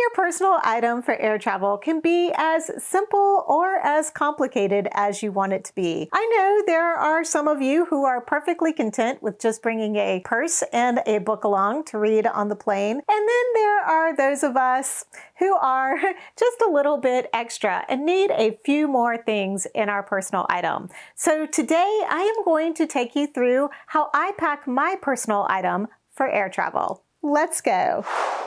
your personal item for air travel can be as simple or as complicated as you want it to be. I know there are some of you who are perfectly content with just bringing a purse and a book along to read on the plane. And then there are those of us who are just a little bit extra and need a few more things in our personal item. So today I am going to take you through how I pack my personal item for air travel. Let's go.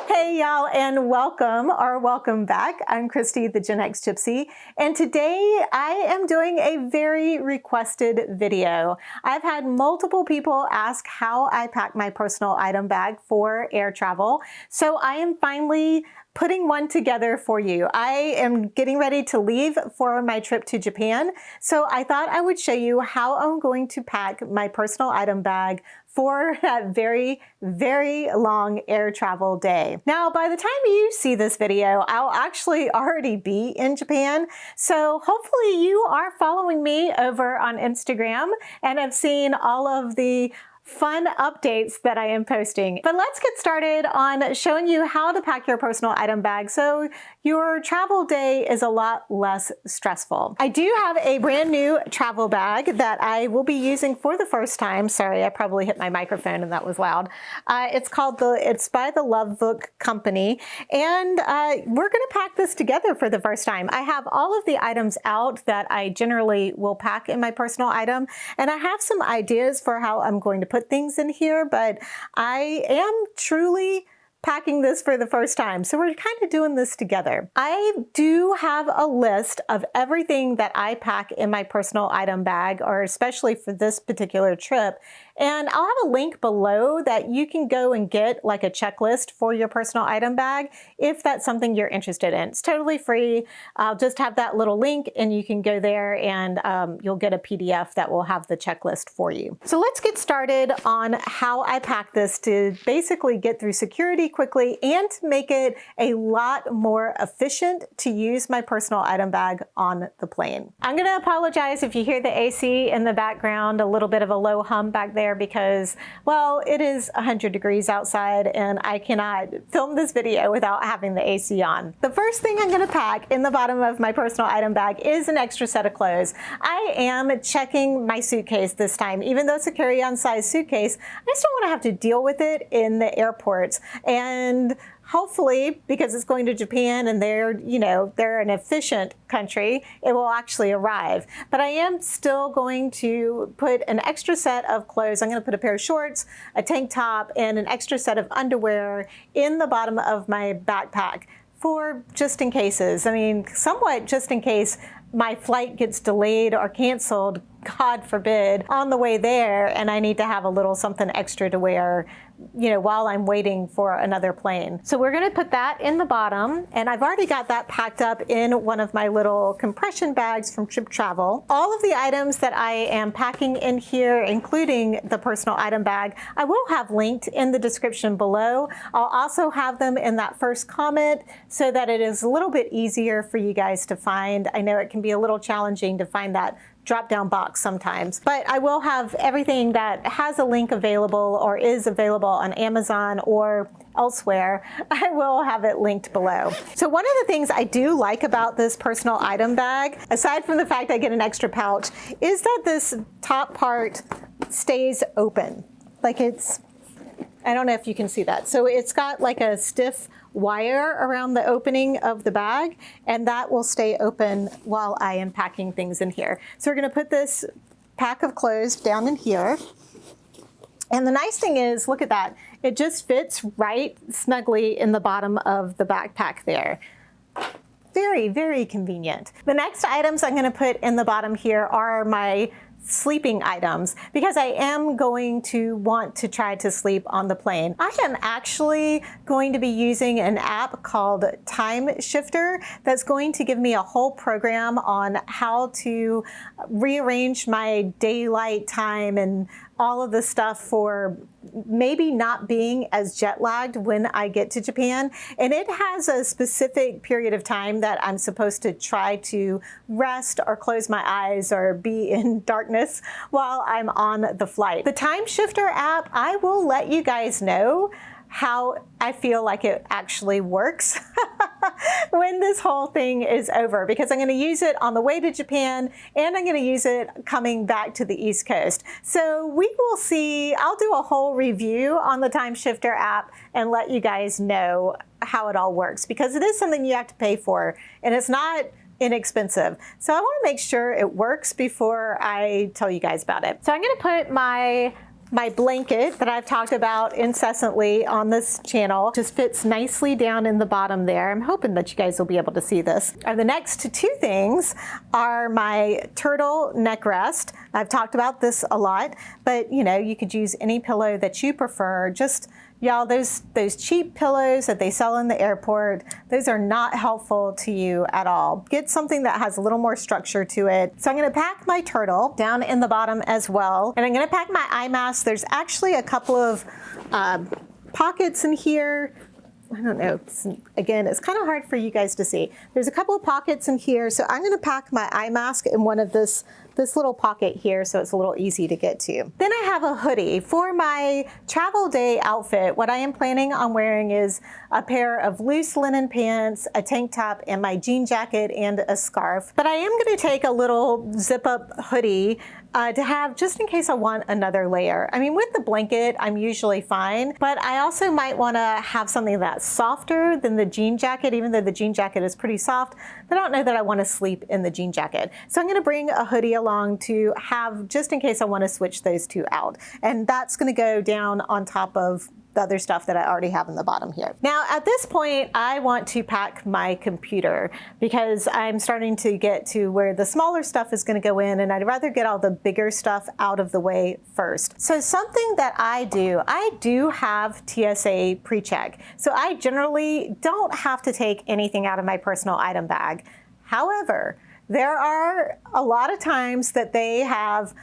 Hey y'all, and welcome back. I'm Christy, the Gen X Gypsy, and today I am doing a very requested video. I've had multiple people ask how I pack my personal item bag for air travel, so I am finally putting one together for you. I am getting ready to leave for my trip to Japan, so I thought I would show you how I'm going to pack my personal item bag for that very, very long air travel day. Now, by the time you see this video, I'll actually already be in Japan, so hopefully you are following me over on Instagram and have seen all of the fun updates that I am posting. But let's get started on showing you how to pack your personal item bag so your travel day is a lot less stressful. I do have a brand new travel bag that I will be using for the first time. Sorry, I probably hit my microphone and that was loud. It's by the Love Book Company, and we're gonna pack this together for the first time. I have all of the items out that I generally will pack in my personal item, and I have some ideas for how I'm going to put things in here, but I am truly packing this for the first time. So we're kind of doing this together. I do have a list of everything that I pack in my personal item bag, or especially for this particular trip. And I'll have a link below that you can go and get like a checklist for your personal item bag if that's something you're interested in. It's totally free. I'll just have that little link and you can go there and you'll get a PDF that will have the checklist for you. So let's get started on how I pack this to basically get through security quickly and to make it a lot more efficient to use my personal item bag on the plane. I'm gonna apologize if you hear the AC in the background, a little bit of a low hum back there, because, well, it is 100 degrees outside and I cannot film this video without having the AC on. The first thing I'm gonna pack in the bottom of my personal item bag is an extra set of clothes. I am checking my suitcase this time. Even though it's a carry-on size suitcase, I just don't wanna have to deal with it in the airports. And hopefully, because it's going to Japan and they're an efficient country, it will actually arrive. But I am still going to put an extra set of clothes. I'm going to put a pair of shorts, a tank top, and an extra set of underwear in the bottom of my backpack for just in cases. I mean, somewhat just in case my flight gets delayed or canceled, God forbid, on the way there, and I need to have a little something extra to wear, while I'm waiting for another plane. So we're gonna put that in the bottom, and I've already got that packed up in one of my little compression bags from Trip Travel. All of the items that I am packing in here, including the personal item bag, I will have linked in the description below. I'll also have them in that first comment so that it is a little bit easier for you guys to find. I know it can be a little challenging to find that drop-down box sometimes, but I will have everything that has a link available or is available on Amazon or elsewhere. I will have it linked below. So one of the things I do like about this personal item bag, aside from the fact I get an extra pouch, is that this top part stays open. Like I don't know if you can see that. So it's got like a stiff wire around the opening of the bag, and that will stay open while I am packing things in here. So we're gonna put this pack of clothes down in here. And the nice thing is, look at that. It just fits right snugly in the bottom of the backpack there. Very, very convenient. The next items I'm gonna put in the bottom here are my sleeping items, because I am going to want to try to sleep on the plane. I am actually going to be using an app called Time Shifter that's going to give me a whole program on how to rearrange my daylight time and all of the stuff for maybe not being as jet lagged when I get to Japan. And it has a specific period of time that I'm supposed to try to rest or close my eyes or be in darkness while I'm on the flight. The Time Shifter app, I will let you guys know how I feel like it actually works. when this whole thing is over, because I'm going to use it on the way to Japan and I'm going to use it coming back to the East Coast. So we will see. I'll do a whole review on the Time Shifter app and let you guys know how it all works, because it is something you have to pay for and it's not inexpensive. So I want to make sure it works before I tell you guys about it. So I'm going to put my blanket that I've talked about incessantly on this channel. Just fits nicely down in the bottom there. I'm hoping that you guys will be able to see this. The next two things are my turtle neck rest. I've talked about this a lot, but you know, you could use any pillow that you prefer. Just y'all, those cheap pillows that they sell in the airport, those are not helpful to you at all. Get something that has a little more structure to it. So I'm going to pack my turtle down in the bottom as well. And I'm going to pack my eye mask. There's actually a couple of pockets in here. I don't know. Again, it's kind of hard for you guys to see. There's a couple of pockets in here. So I'm going to pack my eye mask in one of this little pocket here, so it's a little easy to get to. Then I have a hoodie. For my travel day outfit, what I am planning on wearing is a pair of loose linen pants, a tank top, and my jean jacket and a scarf. But I am going to take a little zip-up hoodie to have just in case I want another layer. I mean, with the blanket, I'm usually fine, but I also might want to have something that's softer than the jean jacket, even though the jean jacket is pretty soft. But I don't know that I want to sleep in the jean jacket. So I'm going to bring a hoodie along to have just in case I want to switch those two out. And that's going to go down on top of the other stuff that I already have in the bottom here. Now at this point, I want to pack my computer because I'm starting to get to where the smaller stuff is going to go in, and I'd rather get all the bigger stuff out of the way first. So something that I do have TSA pre-check. So I generally don't have to take anything out of my personal item bag. However, there are a lot of times that they have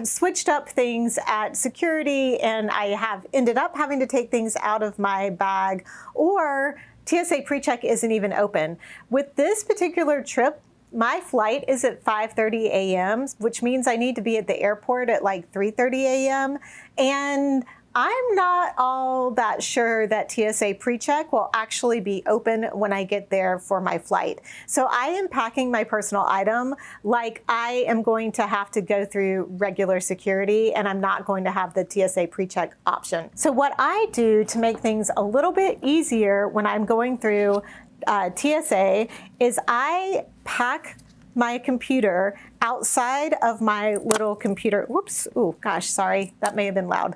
switched up things at security, and I have ended up having to take things out of my bag, or TSA pre-check isn't even open. With this particular trip, my flight is at 5:30 a.m., which means I need to be at the airport at like 3:30 a.m. And I'm not all that sure that TSA pre-check will actually be open when I get there for my flight. So I am packing my personal item like I am going to have to go through regular security, and I'm not going to have the TSA pre-check option. So what I do to make things a little bit easier when I'm going through TSA is I pack my computer outside of my little computer. Whoops, oh gosh, sorry, that may have been loud.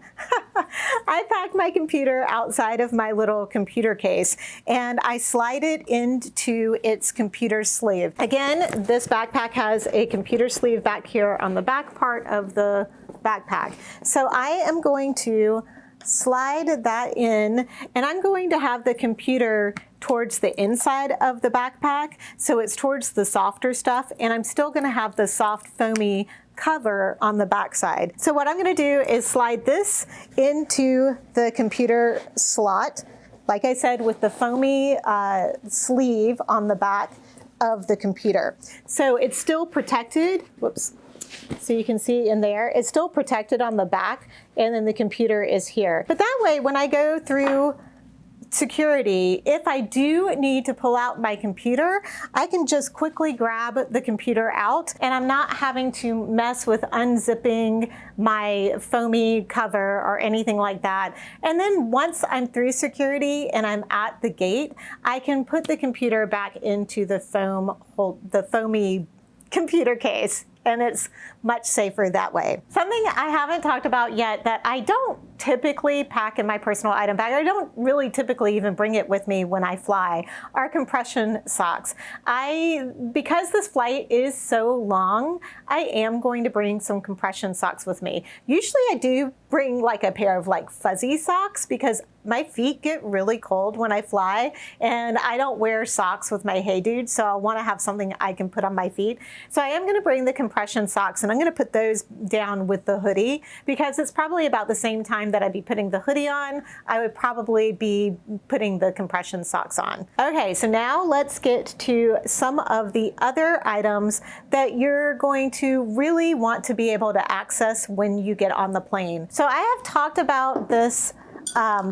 I pack my computer outside of my little computer case and I slide it into its computer sleeve. Again, this backpack has a computer sleeve back here on the back part of the backpack. So I am going to slide that in, and I'm going to have the computer towards the inside of the backpack, so it's towards the softer stuff, and I'm still going to have the soft foamy cover on the back side. So what I'm going to do is slide this into the computer slot, like I said, with the foamy sleeve on the back of the computer. So it's still protected. Whoops. So you can see in there, it's still protected on the back, and then the computer is here. But that way, when I go through security, if I do need to pull out my computer, I can just quickly grab the computer out, and I'm not having to mess with unzipping my foamy cover or anything like that. And then once I'm through security and I'm at the gate, I can put the computer back into the foamy computer case, and it's much safer that way. Something I haven't talked about yet that I don't typically pack in my personal item bag, I don't really typically even bring it with me when I fly, are compression socks. Because this flight is so long, I am going to bring some compression socks with me. Usually I do bring like a pair of like fuzzy socks because my feet get really cold when I fly, and I don't wear socks with my Hey Dude, so I want to have something I can put on my feet. So I am going to bring the compression socks, and I'm going to put those down with the hoodie because it's probably about the same time that I'd be putting the hoodie on, I would probably be putting the compression socks on. Okay, so now let's get to some of the other items that you're going to really want to be able to access when you get on the plane. So I have talked about this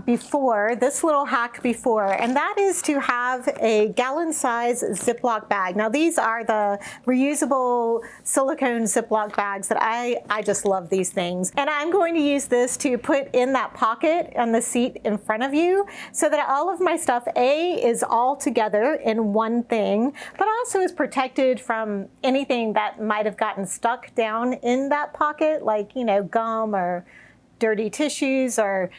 before, this little hack before, and that is to have a gallon size Ziploc bag. Now these are the reusable silicone Ziploc bags that I just love these things. And I'm going to use this to put in that pocket on the seat in front of you so that all of my stuff, A, is all together in one thing, but also is protected from anything that might have gotten stuck down in that pocket, like, you know, gum or dirty tissues, or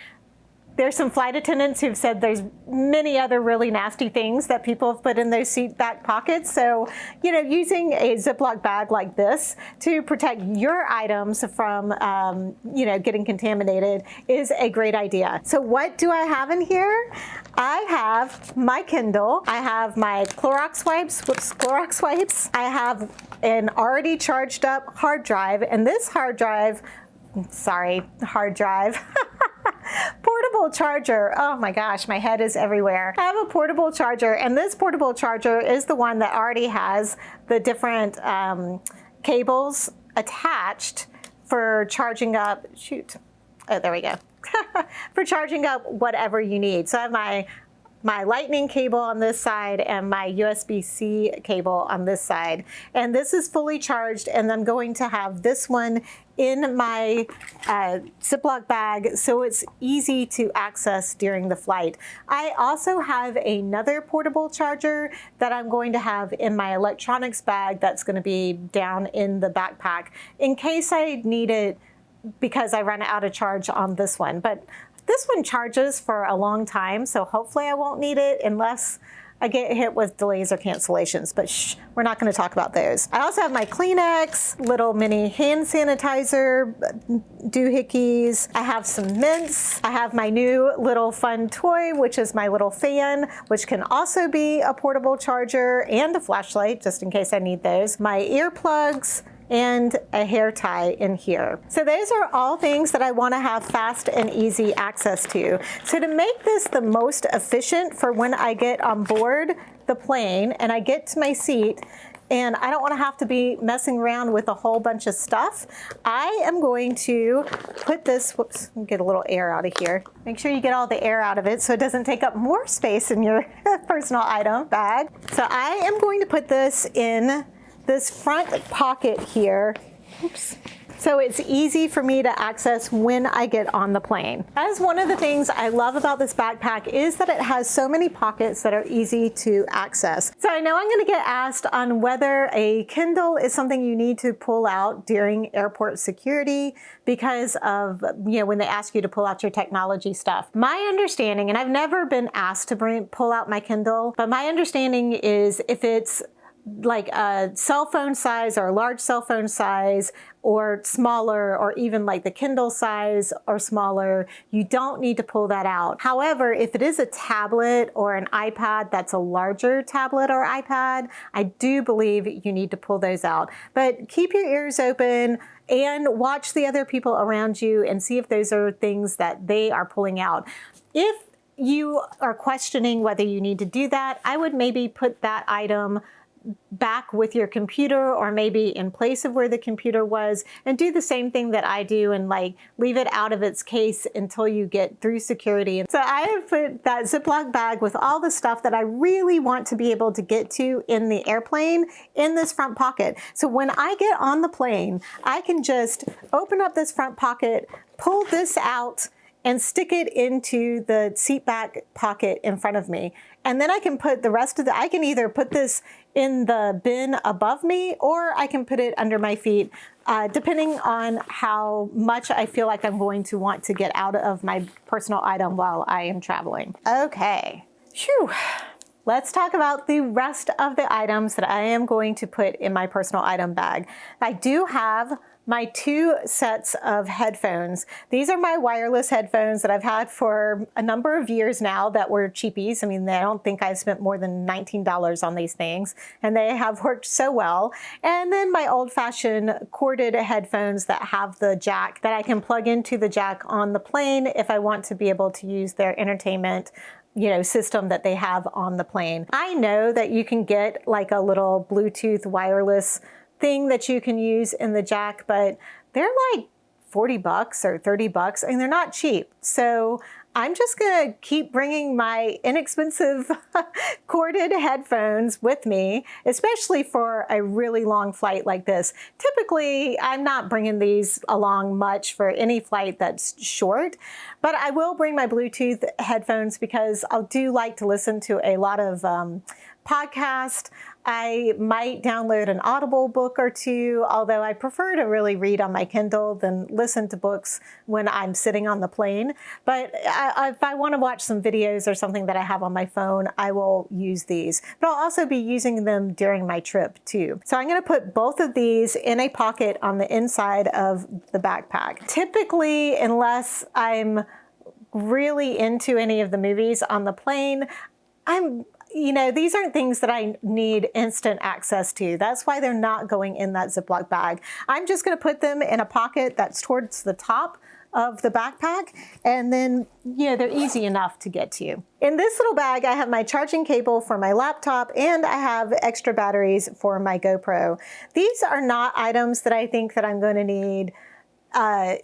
there's some flight attendants who've said there's many other really nasty things that people have put in those seat back pockets. So, you know, using a Ziploc bag like this to protect your items from, you know, getting contaminated is a great idea. So what do I have in here? I have my Kindle. I have my Clorox wipes. I have an already charged up hard drive, and this hard drive, portable charger. Oh my gosh, my head is everywhere. I have a portable charger, and this portable charger is the one that already has the different cables attached for charging up, oh, there we go. For charging up whatever you need. So I have my lightning cable on this side and my USB-C cable on this side. And this is fully charged, and I'm going to have this one in my Ziploc bag so it's easy to access during the flight. I also have another portable charger that I'm going to have in my electronics bag that's going to be down in the backpack in case I need it because I run out of charge on this one. But this one charges for a long time, so hopefully I won't need it unless I get hit with delays or cancellations, but shh, we're not going to talk about those. I also have my Kleenex, little mini hand sanitizer, doohickeys. I have some mints. I have my new little fun toy, which is my little fan, which can also be a portable charger and a flashlight, just in case I need those. My earplugs, and a hair tie in here. So those are all things that I want to have fast and easy access to. So to make this the most efficient for when I get on board the plane and I get to my seat, and I don't want to have to be messing around with a whole bunch of stuff, I am going to put this, whoops, get a little air out of here. Make sure you get all the air out of it so it doesn't take up more space in your personal item bag. So I am going to put this in this front pocket here. Oops. So it's easy for me to access when I get on the plane. That is one of the things I love about this backpack, is that it has so many pockets that are easy to access. So I know I'm going to get asked on whether a Kindle is something you need to pull out during airport security because of, you know, when they ask you to pull out your technology stuff. My understanding, and I've never been asked to pull out my Kindle, but my understanding is if it's like a cell phone size or a large cell phone size or smaller, or even like the Kindle size or smaller, you don't need to pull that out. However, if it is a tablet or an iPad that's a larger tablet or iPad, I do believe you need to pull those out. But keep your ears open and watch the other people around you and see if those are things that they are pulling out. If you are questioning whether you need to do that, I would maybe put that item back with your computer, or maybe in place of where the computer was, and do the same thing that I do and like leave it out of its case until you get through security. So I have put that Ziploc bag with all the stuff that I really want to be able to get to in the airplane in this front pocket. So when I get on the plane, I can just open up this front pocket, pull this out, and stick it into the seat back pocket in front of me. And then I can put the rest of I can either put this in the bin above me, or I can put it under my feet, depending on how much I feel like I'm going to want to get out of my personal item while I am traveling. Okay, phew. Let's talk about the rest of the items that I am going to put in my personal item bag. I do have my 2 sets of headphones. These are my wireless headphones that I've had for a number of years now that were cheapies. I mean, I don't think I've spent more than $19 on these things, and they have worked so well. And then my old-fashioned corded headphones that have the jack that I can plug into the jack on the plane if I want to be able to use their entertainment, you know, system that they have on the plane. I know that you can get like a little Bluetooth wireless thing that you can use in the jack, but they're like $40 or $30. I mean, they're not cheap. So I'm just gonna keep bringing my inexpensive corded headphones with me, especially for a really long flight like this. Typically, I'm not bringing these along much for any flight that's short, but I will bring my Bluetooth headphones because I do like to listen to a lot of podcast. I might download an Audible book or two, although I prefer to really read on my Kindle than listen to books when I'm sitting on the plane. But if I want to watch some videos or something that I have on my phone, I will use these. But I'll also be using them during my trip too. So I'm going to put both of these in a pocket on the inside of the backpack. Typically, unless I'm really into any of the movies on the plane, these aren't things that I need instant access to. That's why they're not going in that Ziploc bag. I'm just going to put them in a pocket that's towards the top of the backpack, and then, they're easy enough to get to. In this little bag, I have my charging cable for my laptop, and I have extra batteries for my GoPro. These are not items that I think that I'm going to need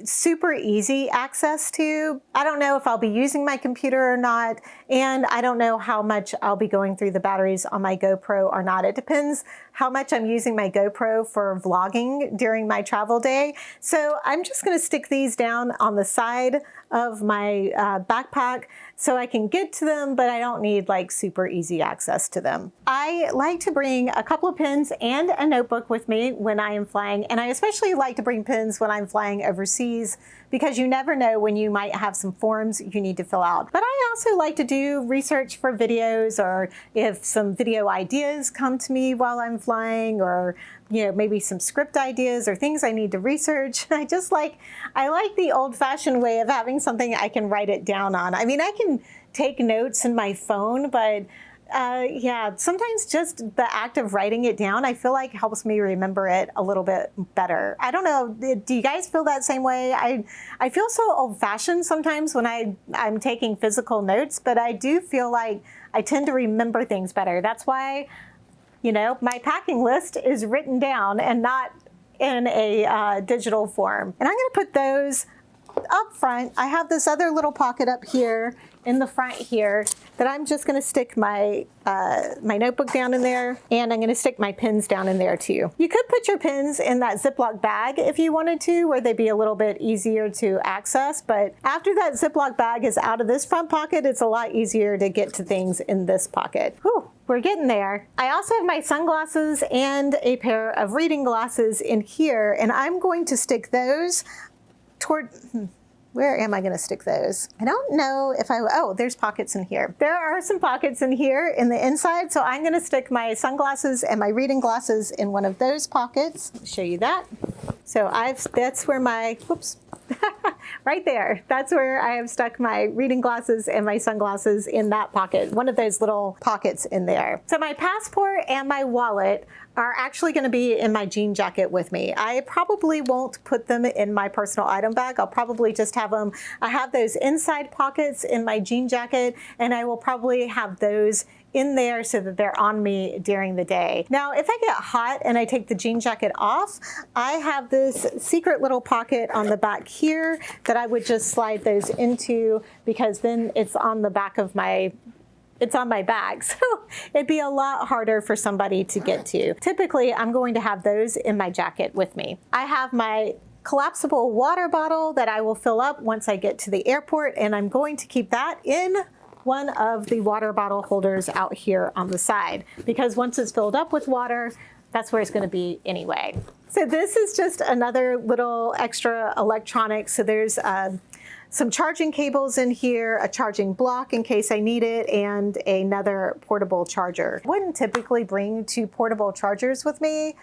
super easy access to. I don't know if I'll be using my computer or not, and I don't know how much I'll be going through the batteries on my GoPro or not. It depends how much I'm using my GoPro for vlogging during my travel day. So I'm just going to stick these down on the side of my backpack so I can get to them, but I don't need like super easy access to them. I like to bring a couple of pens and a notebook with me when I am flying, and I especially like to bring pens when I'm flying overseas because you never know when you might have some forms you need to fill out. But I also like to do research for videos, or if some video ideas come to me while I'm flying, or maybe some script ideas or things I need to research. I like the old-fashioned way of having something I can write it down on. I mean, I can take notes in my phone, but sometimes just the act of writing it down, I feel like helps me remember it a little bit better. I don't know, do you guys feel that same way? I feel so old-fashioned sometimes when I'm taking physical notes, but I do feel like I tend to remember things better. That's why my packing list is written down and not in a digital form. And I'm going to put those up front. I have this other little pocket up here in the front here that I'm just going to stick my my notebook down in there, and I'm going to stick my pens down in there too. You could put your pens in that Ziploc bag if you wanted to, where they'd be a little bit easier to access, but after that Ziploc bag is out of this front pocket, it's a lot easier to get to things in this pocket. Whew. We're getting there. I also have my sunglasses and a pair of reading glasses in here, and I'm going to stick those toward, where am I going to stick those? I don't know if there's pockets in here. There are some pockets in here in the inside, so I'm going to stick my sunglasses and my reading glasses in one of those pockets. I'll show you that. So that's where my, whoops, right there. That's where I have stuck my reading glasses and my sunglasses, in that pocket, one of those little pockets in there. So my passport and my wallet are actually going to be in my jean jacket with me. I probably won't put them in my personal item bag. I'll probably just have them, I have those inside pockets in my jean jacket, and I will probably have those in there so that they're on me during the day. Now, if I get hot and I take the jean jacket off, I have this secret little pocket on the back here that I would just slide those into, because then it's on the back of it's on my bag, so it'd be a lot harder for somebody to get to. Typically, I'm going to have those in my jacket with me. I have my collapsible water bottle that I will fill up once I get to the airport, and I'm going to keep that in one of the water bottle holders out here on the side, because once it's filled up with water, that's where it's going to be anyway. So this is just another little extra electronics. So there's some charging cables in here, a charging block in case I need it, and another portable charger. I wouldn't typically bring 2 portable chargers with me,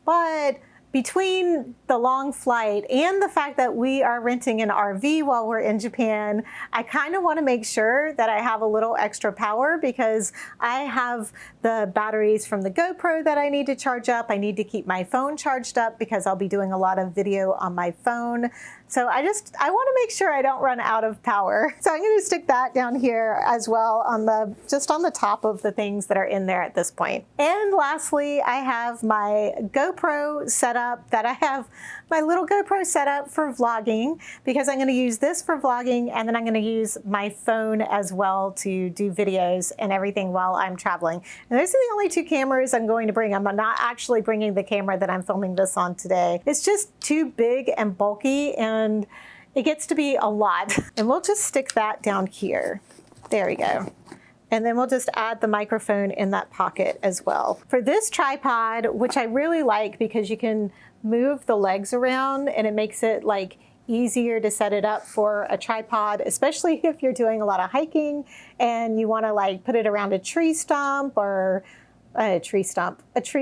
but between the long flight and the fact that we are renting an RV while we're in Japan, I kind of want to make sure that I have a little extra power, because I have the batteries from the GoPro that I need to charge up. I need to keep my phone charged up because I'll be doing a lot of video on my phone. So I want to make sure I don't run out of power. So I'm going to stick that down here as well on just on the top of the things that are in there at this point. And lastly, I have my GoPro setup that I have my little GoPro setup for vlogging, because I'm going to use this for vlogging, and then I'm going to use my phone as well to do videos and everything while I'm traveling. And those are the only 2 cameras I'm going to bring. I'm not actually bringing the camera that I'm filming this on today. It's just too big and bulky, and it gets to be a lot. And we'll just stick that down here. There we go. And then we'll just add the microphone in that pocket as well. For this tripod, which I really like because you can move the legs around and it makes it like easier to set it up for a tripod, especially if you're doing a lot of hiking and you want to like put it around a tree stump or a tree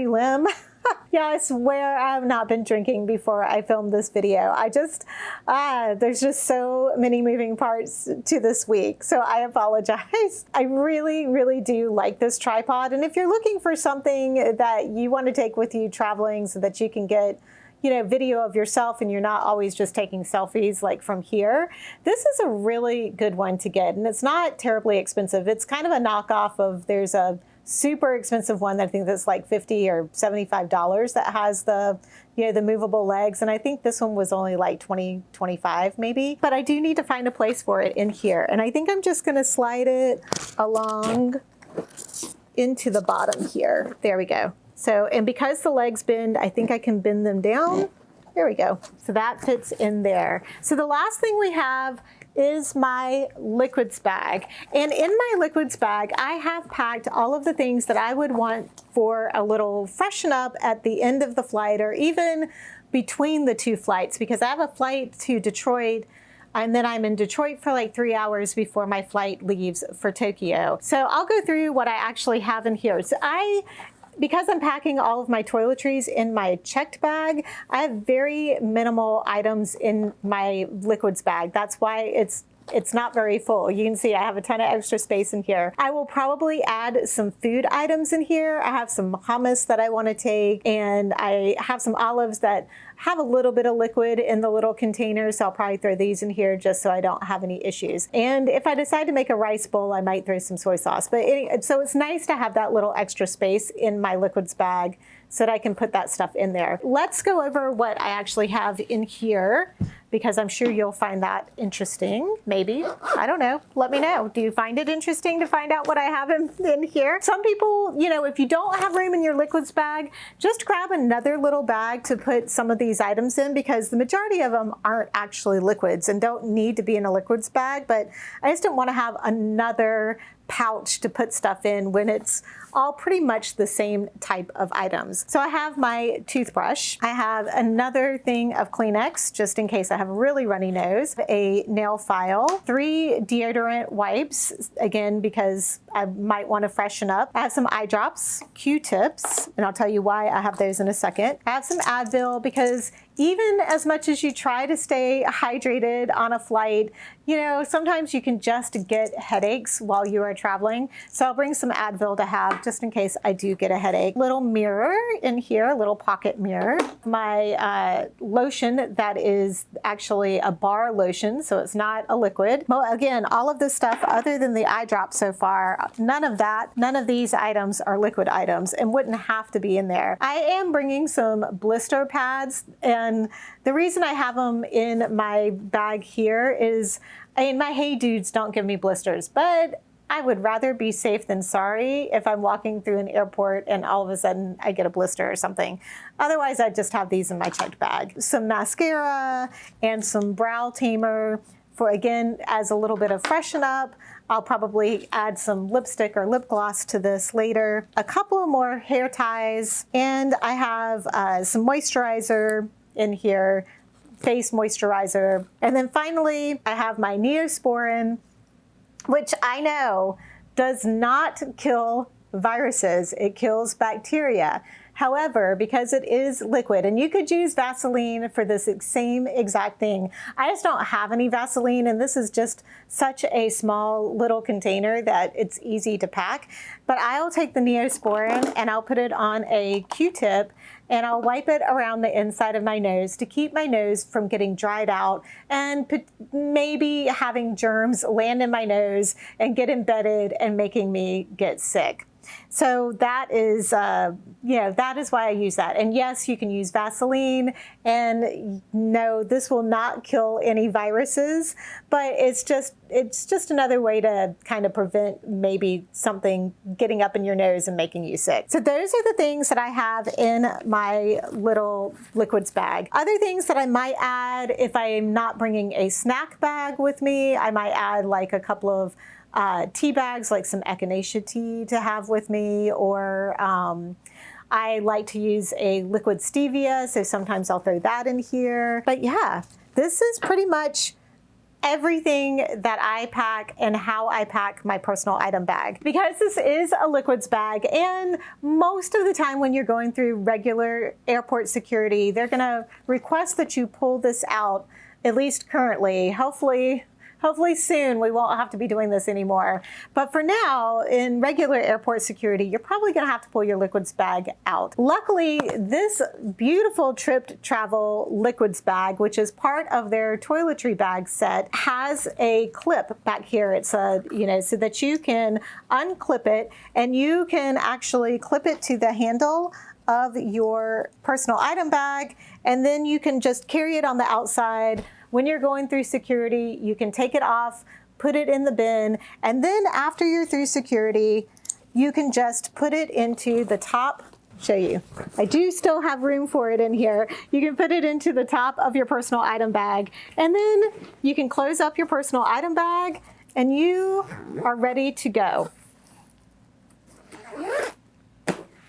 limb. Yeah, I swear I have not been drinking before I filmed this video. There's just so many moving parts to this week, so I apologize. I really, really do like this tripod, and if you're looking for something that you want to take with you traveling so that you can get, you know, video of yourself and you're not always just taking selfies like from here, this is a really good one to get, and it's not terribly expensive. It's kind of a knockoff of, there's a super expensive one that I think that's like $50 or $75 that has the, you know, the movable legs. And I think this one was only like $20, $25 maybe. But I do need to find a place for it in here. And I think I'm just going to slide it along into the bottom here. There we go. So, and because the legs bend, I think I can bend them down. There we go. So that fits in there. So the last thing we have is my liquids bag. And in my liquids bag, I have packed all of the things that I would want for a little freshen up at the end of the flight, or even between the 2 flights, because I have a flight to Detroit, and then I'm in Detroit for like 3 hours before my flight leaves for Tokyo. So I'll go through what I actually have in here. So because I'm packing all of my toiletries in my checked bag, I have very minimal items in my liquids bag. That's why it's not very full. You can see I have a ton of extra space in here. I will probably add some food items in here. I have some hummus that I want to take, and I have some olives that have a little bit of liquid in the little containers, so I'll probably throw these in here just so I don't have any issues. And if I decide to make a rice bowl, I might throw some soy sauce. So it's nice to have that little extra space in my liquids bag so that I can put that stuff in there. Let's go over what I actually have in here, because I'm sure you'll find that interesting. Maybe, I don't know. Let me know. Do you find it interesting to find out what I have in here? Some people, you know, if you don't have room in your liquids bag, just grab another little bag to put some of these items in, because the majority of them aren't actually liquids and don't need to be in a liquids bag. But I just didn't want to have another pouch to put stuff in when it's all pretty much the same type of items. So I have my toothbrush. I have another thing of Kleenex, just in case I have a really runny nose, a nail file, 3 deodorant wipes, again, because I might want to freshen up. I have some eye drops, Qtips, and I'll tell you why I have those in a second. I have some Advil, because even as much as you try to stay hydrated on a flight, you know, sometimes you can just get headaches while you are traveling. So I'll bring some Advil to have just in case I do get a headache. Little mirror in here, a little pocket mirror. My lotion that is actually a bar lotion, so it's not a liquid. Well, again, all of this stuff other than the eye drop so far, none of these items are liquid items and wouldn't have to be in there. I am bringing some blister pads, and the reason I have them in my bag here is, my Hey Dudes don't give me blisters, but I would rather be safe than sorry if I'm walking through an airport and all of a sudden I get a blister or something. Otherwise, I just have these in my checked bag. Some mascara and some brow tamer for, again, as a little bit of freshen up. I'll probably add some lipstick or lip gloss to this later. A couple of more hair ties, and I have some moisturizer in here, face moisturizer. And then finally, I have my Neosporin, which I know does not kill viruses. It kills bacteria. However, because it is liquid, and you could use Vaseline for this same exact thing. I just don't have any Vaseline, and this is just such a small little container that it's easy to pack. But I'll take the Neosporin and I'll put it on a Q-tip and I'll wipe it around the inside of my nose to keep my nose from getting dried out and maybe having germs land in my nose and get embedded and making me get sick. So that is, that is why I use that. And yes, you can use Vaseline, and no, this will not kill any viruses, but it's just another way to kind of prevent maybe something getting up in your nose and making you sick. So those are the things that I have in my little liquids bag. Other things that I might add, if I'm not bringing a snack bag with me, I might add like a couple of tea bags, like some echinacea tea to have with me, or I like to use a liquid stevia, so sometimes I'll throw that in here. But yeah, this is pretty much everything that I pack and how I pack my personal item bag. Because this is a liquids bag, and most of the time when you're going through regular airport security, they're gonna request that you pull this out, at least currently. Hopefully soon we won't have to be doing this anymore. But for now, in regular airport security, you're probably gonna have to pull your liquids bag out. Luckily, this beautiful Tripped Travel liquids bag, which is part of their toiletry bag set, has a clip back here. It's a, so that you can unclip it and you can actually clip it to the handle of your personal item bag, and then you can just carry it on the outside. When you're going through security, you can take it off, put it in the bin, and then after you're through security, you can just put it into the top. Show you. I do still have room for it in here. You can put it into the top of your personal item bag, and then you can close up your personal item bag, and you are ready to go.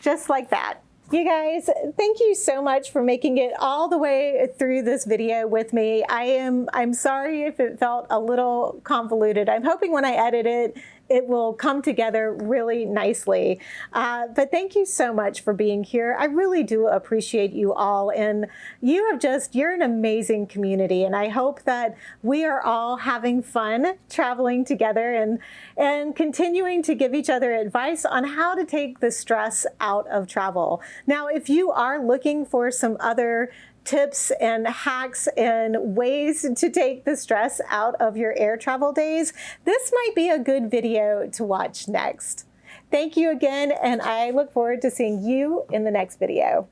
Just like that. You guys, thank you so much for making it all the way through this video with me. I'm sorry if it felt a little convoluted. I'm hoping when I edit it, it will come together really nicely. But thank you so much for being here. I really do appreciate you all, and you're an amazing community, and I hope that we are all having fun traveling together and continuing to give each other advice on how to take the stress out of travel. Now, if you are looking for some other tips and hacks and ways to take the stress out of your air travel days, this might be a good video to watch next. Thank you again, and I look forward to seeing you in the next video.